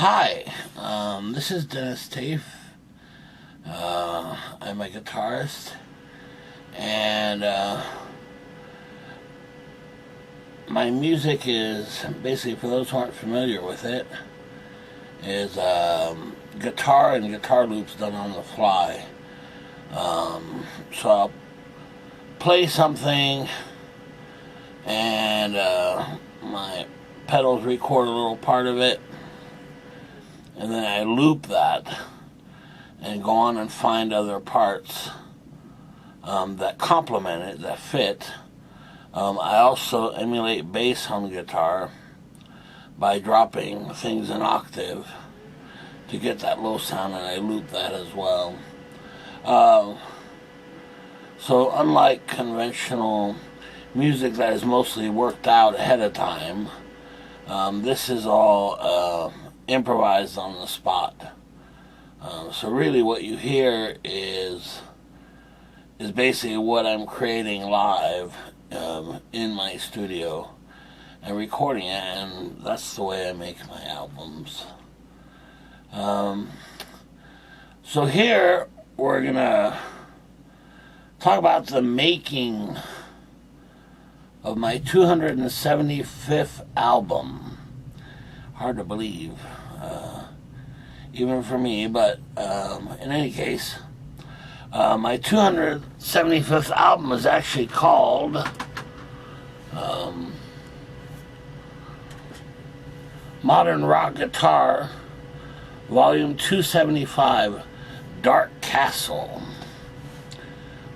Hi, this is Denis Taaffe. I'm a guitarist, and my music is basically, for those who aren't familiar with it, is guitar and guitar loops done on the fly. So I'll play something, and my pedals record a little part of it, and then I loop that and go on and find other parts that complement it, that fit. I also emulate bass on the guitar by dropping things an octave to get that low sound, and I loop that as well. So unlike conventional music that is mostly worked out ahead of time, this is all improvised on the spot. So really what you hear is basically what I'm creating live in my studio and recording it, and that's the way I make my albums. So here we're gonna talk about the making of my 275th album. Hard to believe, even for me, but in any case, my 275th album is actually called Modern Rock Guitar, Volume 275, Dark Castle.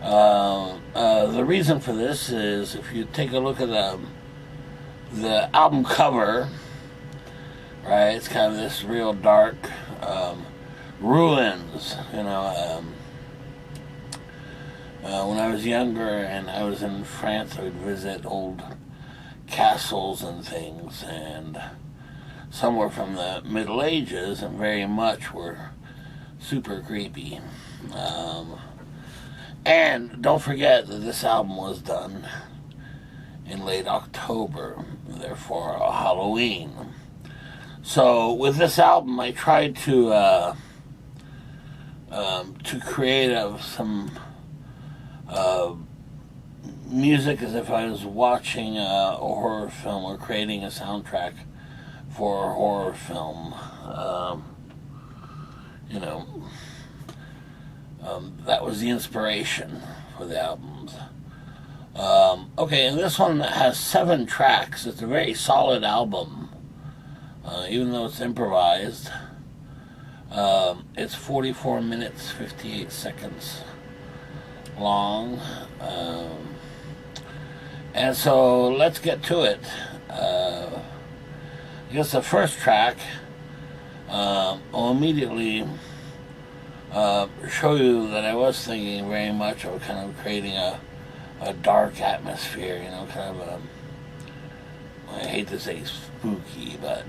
The reason for this is, if you take a look at the album cover, right, it's kind of this real dark ruins, you know. When I was younger and I was in France, I would visit old castles and things, and some were from the Middle Ages and very much were super creepy. And don't forget that this album was done in late October, therefore Halloween. So with this album, I tried to create some music as if I was watching a horror film or creating a soundtrack for a horror film. That was the inspiration for the albums. Okay, and this one has 7 tracks. It's a very solid album. Even though it's improvised, it's 44 minutes, 58 seconds long. And so let's get to it. I guess the first track will immediately show you that I was thinking very much of kind of creating a dark atmosphere, you know, kind of I hate to say spooky, but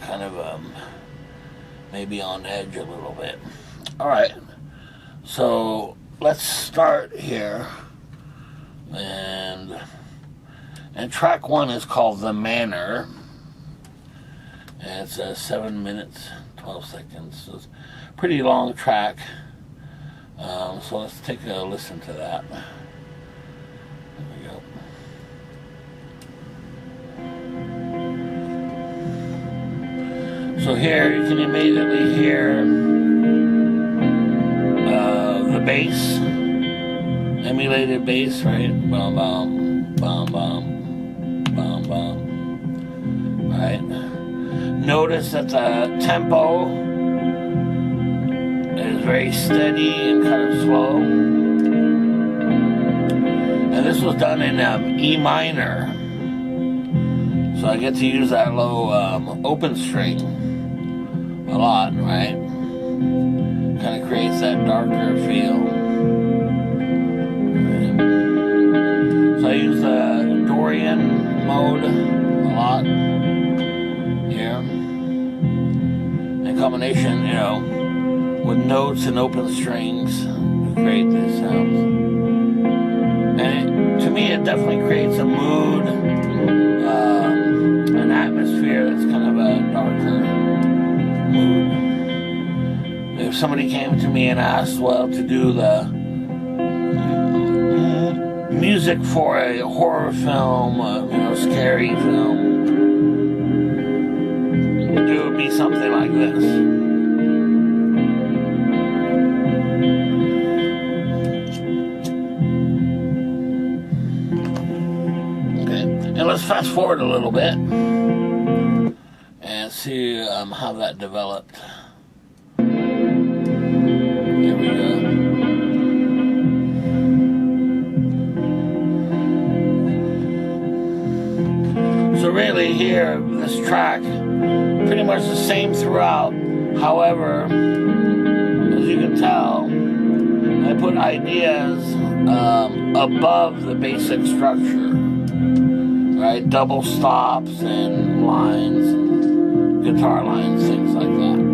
kind of maybe on edge a little bit. All right, so let's start here, and track 1 is called The Manor, and it's 7 minutes 12 seconds. So it's a pretty long track. So let's take a listen to that. So here you can immediately hear the bass, emulated bass, right? Bum bum, bum bum, bum bum. Right. Notice that the tempo is very steady and kind of slow. And this was done in E minor, so I get to use that low open string a lot, right? Kind of creates that darker feel. Right. So I use the Dorian mode a lot here. In combination, with notes and open strings to create these sounds. And to me, it definitely creates a mood, an atmosphere that's kind of a somebody came to me and asked, well, to do the music for a horror film, scary film, it would be something like this. Okay, and let's fast forward a little bit and see how that developed. Here we go. So really here, this track, pretty much the same throughout. However, as you can tell, I put ideas above the basic structure, right? Double stops and lines, and guitar lines, things like that.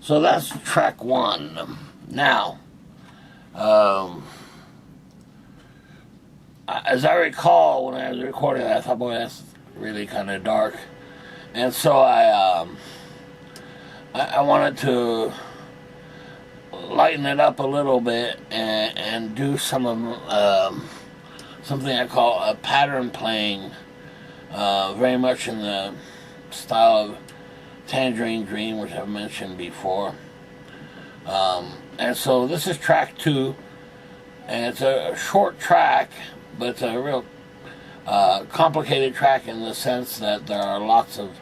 So that's track one. Now, as I recall, when I was recording that, I thought, boy, that's really kind of dark. And so I wanted to lighten it up a little bit and do some of something I call a pattern playing, very much in the style of Tangerine Dream, which I've mentioned before. And so this is track two, and it's a short track, but it's a real complicated track in the sense that there are lots of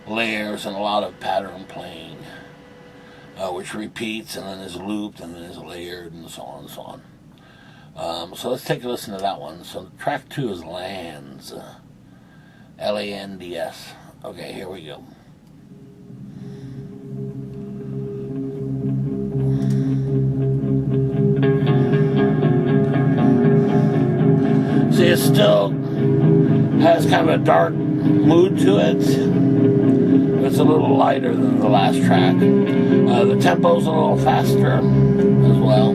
layers and a lot of pattern playing, which repeats and then is looped and then is layered and so on and so on. So let's take a listen to that one. So track two is Lands, Lands. Okay, here we go. See, it still has kind of a dark mood to it. It's a little lighter than the last track. The tempo's a little faster as well.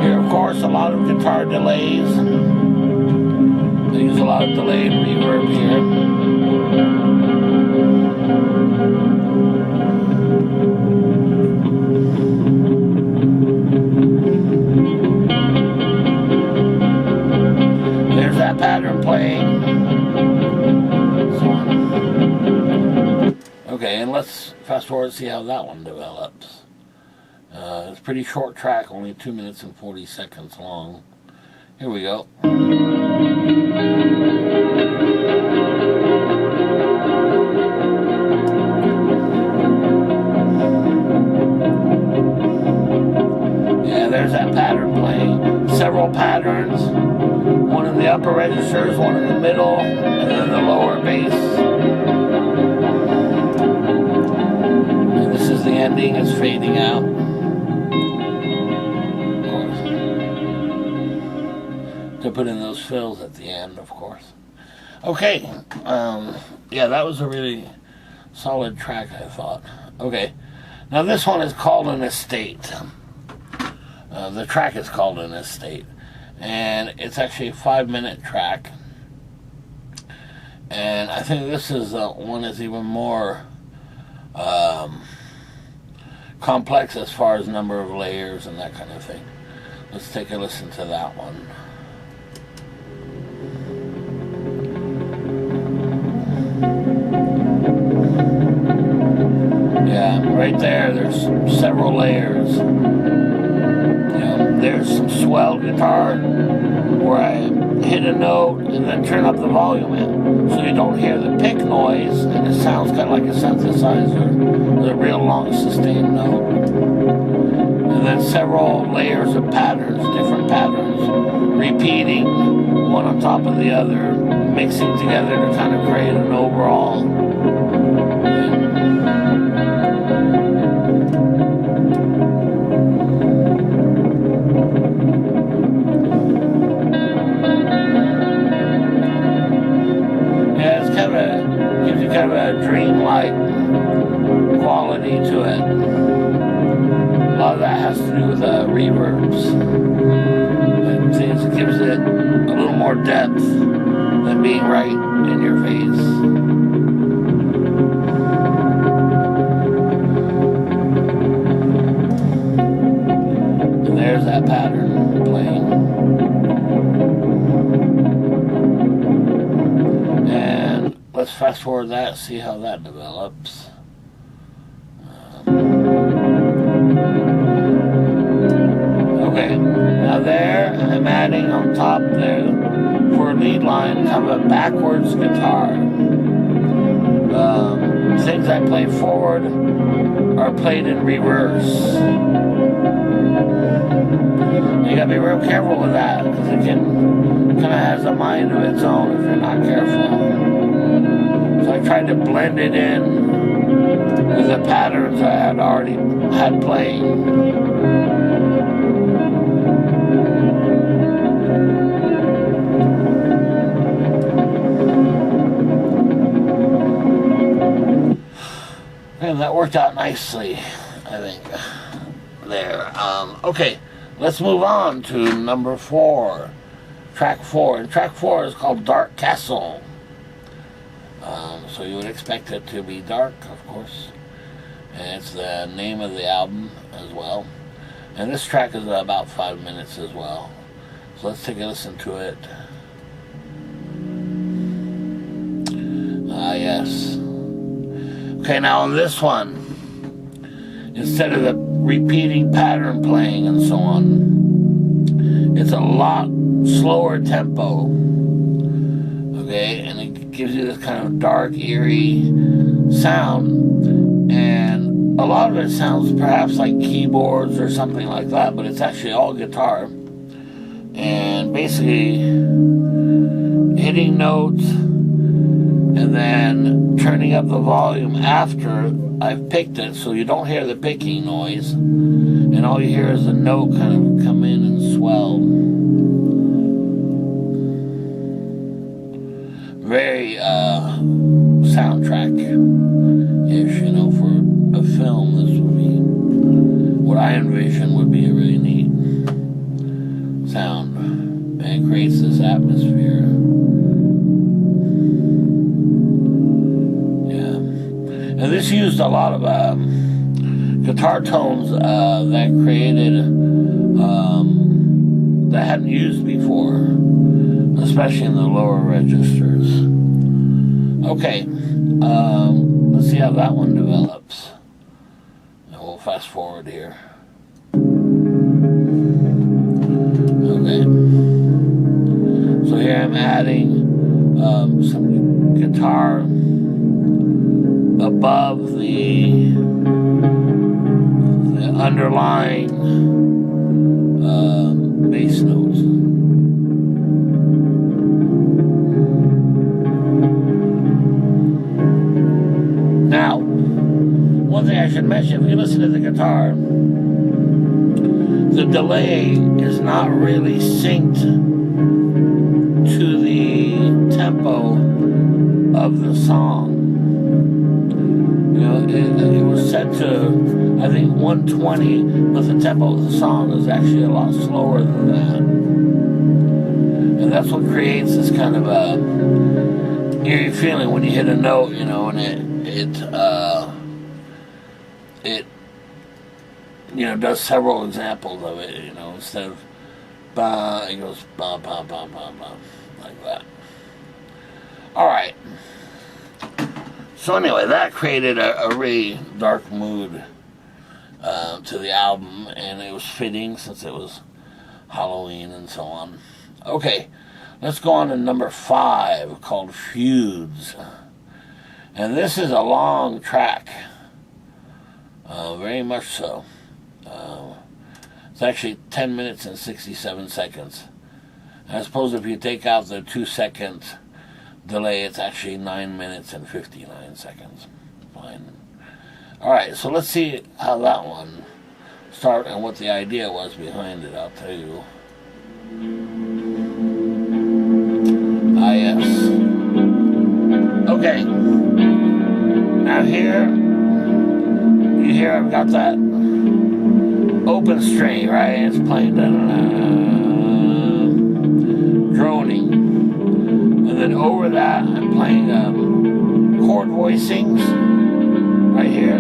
Here, of course, a lot of guitar delays. They use a lot of delay and reverb here. There's that pattern playing. Okay, and let's fast forward and see how that one develops. It's a pretty short track, only 2 minutes and 40 seconds long. Here we go. Yeah, there's that pattern playing. Several patterns. One in the upper registers, one in the middle, and then the lower bass. And this is the ending, it's fading out. To put in those fills at the end, of course. Okay, yeah, that was a really solid track, I thought. Okay, now this one is called An Estate. The track is called An Estate, and it's actually a 5-minute track. And I think this is one is even more complex as far as number of layers and that kind of thing. Let's take a listen to that one. Yeah, right there's several layers. There's some swell guitar where I hit a note and then turn up the volume in so you don't hear the pick noise and it sounds kind of like a synthesizer with a real long sustained note. And then several layers of patterns, different patterns, repeating one on top of the other, mixing together to kind of create an overall thing. quality to it. A lot of that has to do with reverbs. And things gives it a little more depth than being right in your face. And there's that pattern playing. And let's fast forward that, see how that develops. Okay, now there I'm adding on top there for a lead line kind of a backwards guitar. Things I play forward are played in reverse. You gotta be real careful with that because it can kind of has a mind of its own if you're not careful. So I tried to blend it in with the patterns I had already had playing. And that worked out nicely, I think, there. Okay, let's move on to number 4, track 4. And track 4 is called Dark Castle. So you would expect it to be dark, of course. And it's the name of the album as well. And this track is about 5 minutes as well. So let's take a listen to it. Yes. Okay, now on this one, instead of the repeating pattern playing and so on, it's a lot slower tempo. Okay, and it gives you this kind of dark, eerie sound. And a lot of it sounds perhaps like keyboards or something like that, but it's actually all guitar. And basically hitting notes and then turning up the volume after I've picked it so you don't hear the picking noise, and all you hear is the note kind of come in and swell. Very soundtrack-ish, you know, for a film. This would be what I envision would be a really neat sound, and it creates this atmosphere. And this used a lot of guitar tones that created, that hadn't used before, especially in the lower registers. Okay, let's see how that one develops. And we'll fast forward here. Okay, so here I'm adding some guitar above the underlying bass notes. Now, one thing I should mention, if you listen to the guitar, the delay is not really synced to the tempo of the song. You know, it was set to, I think, 120, but the tempo of the song is actually a lot slower than that. And that's what creates this kind of a eerie feeling when you hit a note, you know, and it you know, does several examples of it, you know, instead of ba, it goes ba, ba, ba, ba, ba, like that. Alright. So anyway, that created a really dark mood to the album, and it was fitting since it was Halloween and so on. Okay, let's go on to number 5, called Feuds. And this is a long track, very much so. It's actually 10 minutes and 67 seconds. I suppose if you take out the 2 seconds delay, it's actually 9 minutes and 59 seconds. Fine. Alright, so let's see how that one started and what the idea was behind it. I'll tell you. Ah, yes. Okay. Now here, I've got that open string, right? It's playing droning. And then over that, I'm playing chord voicings right here.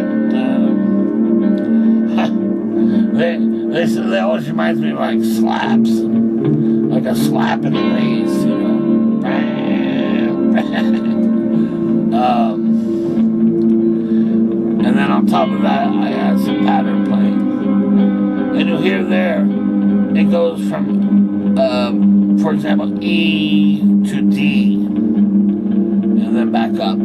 They always reminds me of like slaps, like a slap in the bass, you know. And then on top of that, I add some pattern playing. And you'll hear there, it goes from, for example, E to D, and then back up.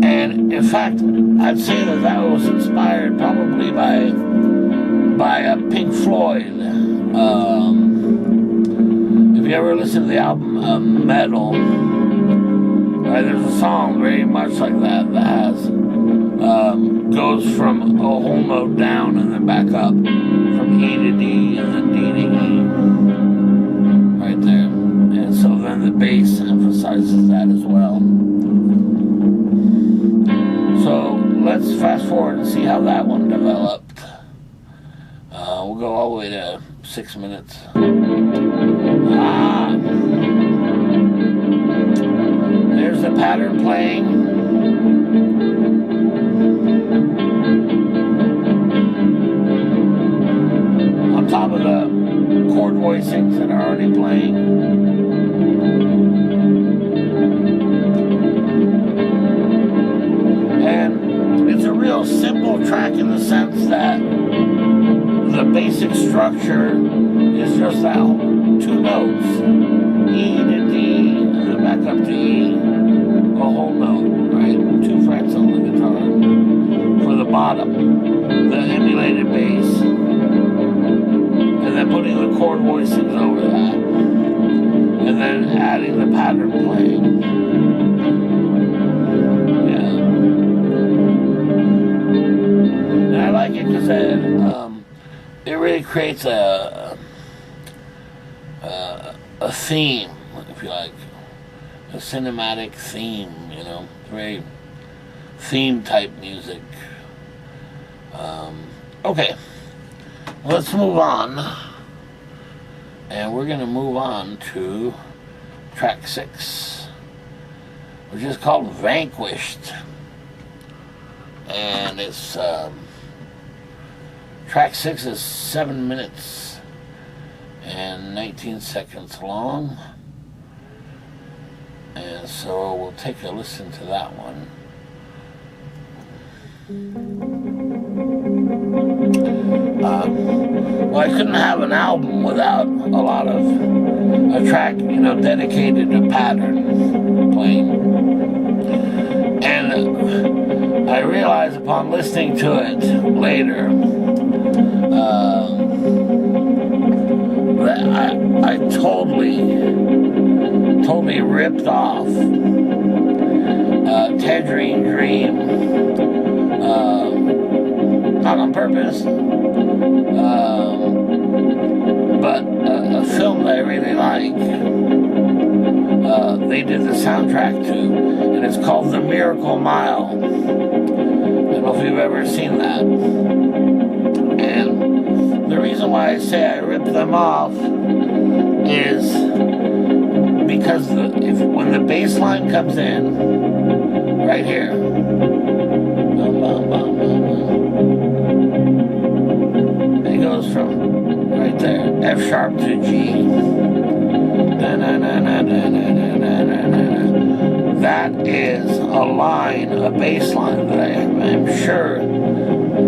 And in fact, I'd say that was inspired probably by Pink Floyd. If you ever listen to the album Metal, right, there's a song very much like that has goes from a whole note down and then back up, from E to D and then D to E, right there. And so then the bass emphasizes that as well. So let's fast forward and see how that one developed. We'll go all the way to 6 minutes. There's the pattern playing. On top of the chord voicings that are already playing. And it's a real simple track in the sense that the basic structure is just that 2 notes, E to D, and then back up to E, a whole note, right? 2 frets on the guitar for the bottom, the emulated bass, and then putting the chord voicings over that, and then adding the pattern playing. Yeah. And I like it because it really creates a theme, if you like, a cinematic theme, you know, very theme type music. Okay, let's move on, and we're going to move on to track 6, which is called Vanquished, and it's track 6 is 7 minutes and 19 seconds long, and so we'll take a listen to that one. Well, I couldn't have an album without a track, you know, dedicated to pattern playing. And I realized upon listening to it later that I totally ripped off Tangerine Dream, not on purpose, but a film that I really like. They did the soundtrack to, and it's called The Miracle Mile. I don't know if you've ever seen that. And the reason why I say I ripped them off is because when the bass line comes in, right here, it goes from right there, F sharp to G. That is a line, a bass line that I'm sure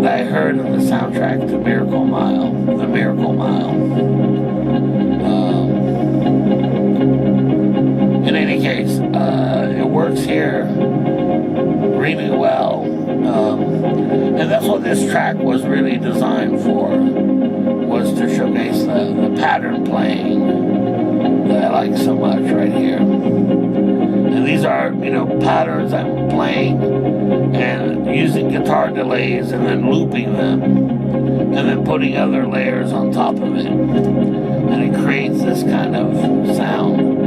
that I heard in the soundtrack to Miracle Mile, The Miracle Mile. In any case, it works here really well, and that's what this track was really designed for, was to showcase the pattern playing that I like so much right here. And these are, you know, patterns I'm playing and using guitar delays and then looping them and then putting other layers on top of it, and it creates this kind of sound.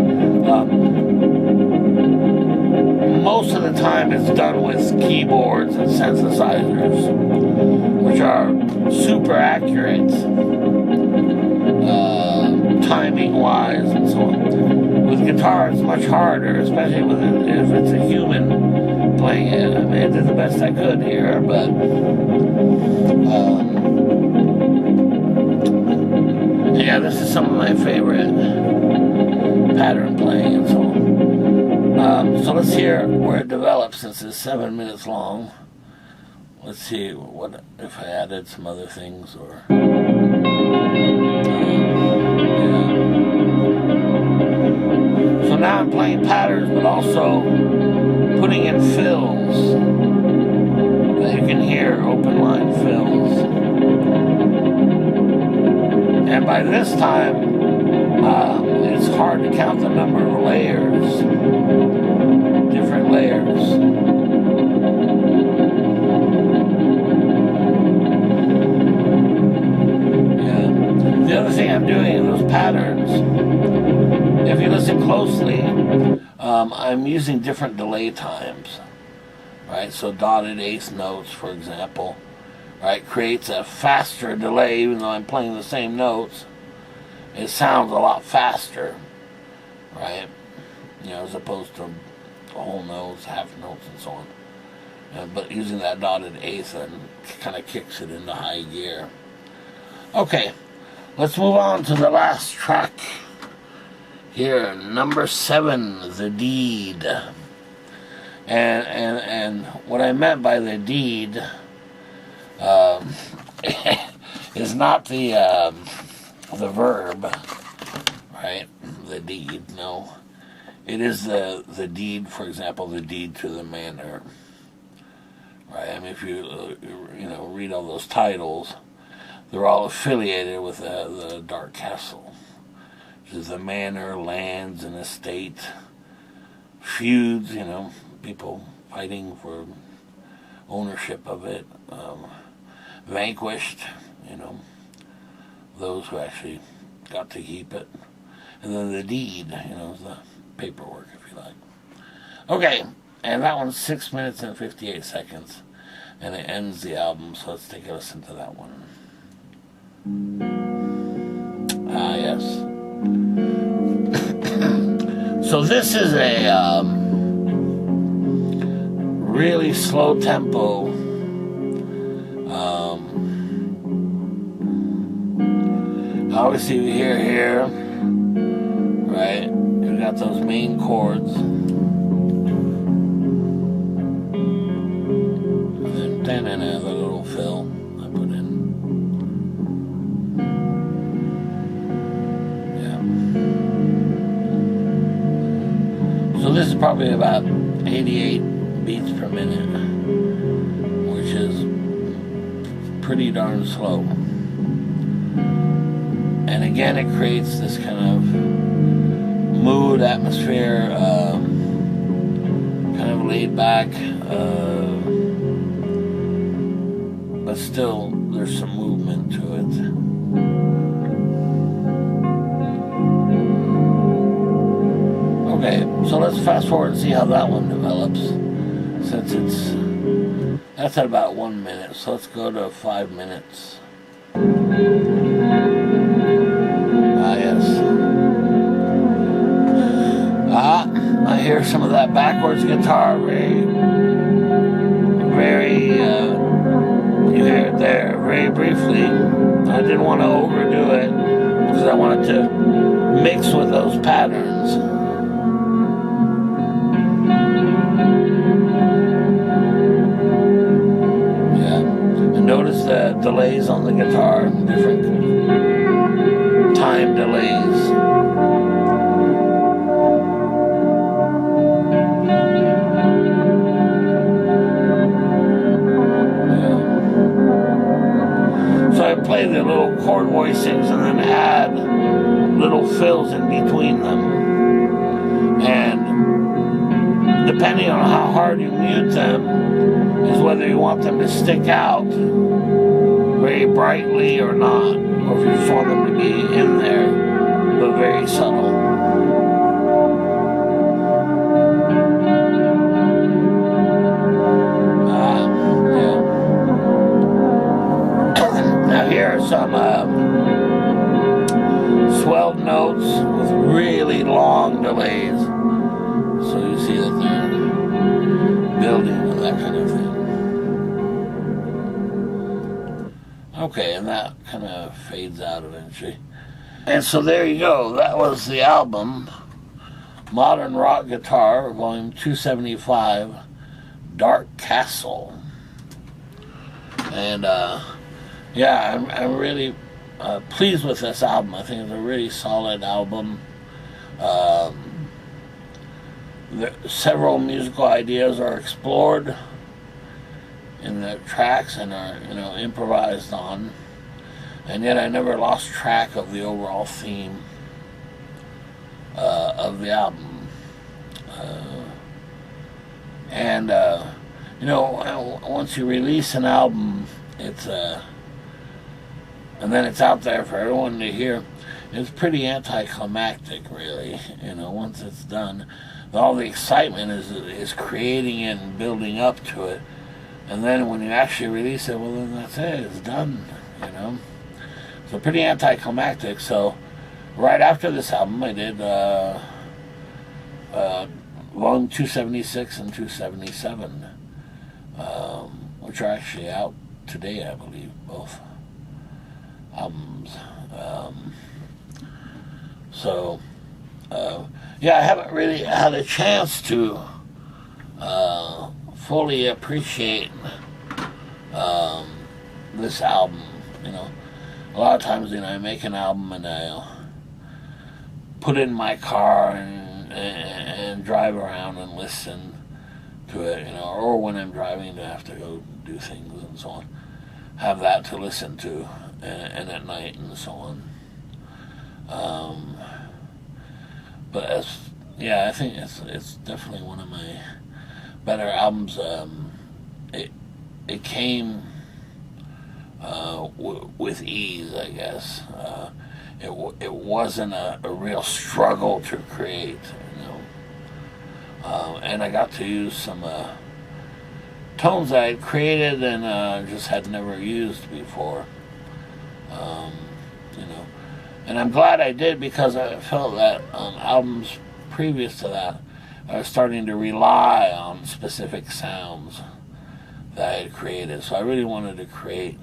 most of the time it's done with keyboards and synthesizers, which are super accurate, timing-wise and so on. With guitar, it's much harder, especially if it's a human playing it. I mean, I did the best I could here, but yeah, this is some of my favorite pattern playing and so on. So let's hear where it develops, since it's 7 minutes long. Let's see what if I added some other things or. So now I'm playing patterns, but also putting in fills that you can hear, open line fills. And by this time, it's hard to count the number of layers, different layers. Yeah. The other thing I'm doing in those patterns, if you listen closely, I'm using different delay times, right? So dotted eighth notes, for example, right, creates a faster delay, even though I'm playing the same notes. It sounds a lot faster, right? You know, as opposed to whole notes, half notes, and so on. But using that dotted eighth and kind of kicks it into high gear. Okay, let's move on to the last track. Here, number 7, The Deed. And what I meant by the deed is not the verb, right? The deed, no. It is the deed, for example, the deed to the manor, right? I mean, if you read all those titles, they're all affiliated with the Dark Castle, which is the manor, lands, and estate, feuds, people fighting for ownership of it, vanquished, those who actually got to keep it, and then the deed, is the paperwork, if you like. Okay, and that one's 6 minutes and 58 seconds, and it ends the album, so let's take a listen to that one. Ah, yes. So this is a really slow tempo, obviously we hear here, right, we got those main chords, and then the little fill I put in. Yeah. So this is probably about 88 beats per minute, which is pretty darn slow. And again, it creates this kind of mood, atmosphere, kind of laid back, but still there's some movement to it. Okay, so let's fast forward and see how that one develops, since that's at about 1 minute, so let's go to 5 minutes. I hear some of that backwards guitar, very, you hear it there, very briefly. I didn't want to overdo it, because I wanted to mix with those patterns. Yeah, and notice the delays on the guitar, different time delays. Play the little chord voicings and then add little fills in between them, and depending on how hard you mute them is whether you want them to stick out very brightly or not, or if you just want them to be in there but very subtle. some swelled notes with really long delays. So you see that they're building and that kind of thing. Okay, and that kind of fades out eventually. And so there you go. That was the album, Modern Rock Guitar, Volume 275, Dark Castle. And yeah, I'm really pleased with this album. I think it's a really solid album. Several musical ideas are explored in the tracks and are, improvised on, and yet I never lost track of the overall theme of the album. Once you release an album, it's and then it's out there for everyone to hear. It's pretty anticlimactic, really. Once it's done, all the excitement is creating it and building up to it. And then when you actually release it, well, then that's it. It's done, So pretty anticlimactic. So right after this album, I did Volume 276 and 277, which are actually out today, I believe, both albums. Yeah, I haven't really had a chance to fully appreciate this album. A lot of times, I make an album and I'll put it in my car and drive around and listen to it, or when I'm driving to have to go do things and so on, have that to listen to, and at night and so on. But I think it's definitely one of my better albums. It came with ease, I guess. It wasn't a real struggle to create, and I got to use some tones I had created and just had never used before. And I'm glad I did, because I felt that albums previous to that, I was starting to rely on specific sounds that I had created. So I really wanted to create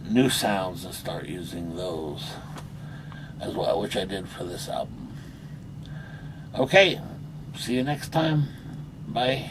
new sounds and start using those as well, which I did for this album. Okay, see you next time. Bye.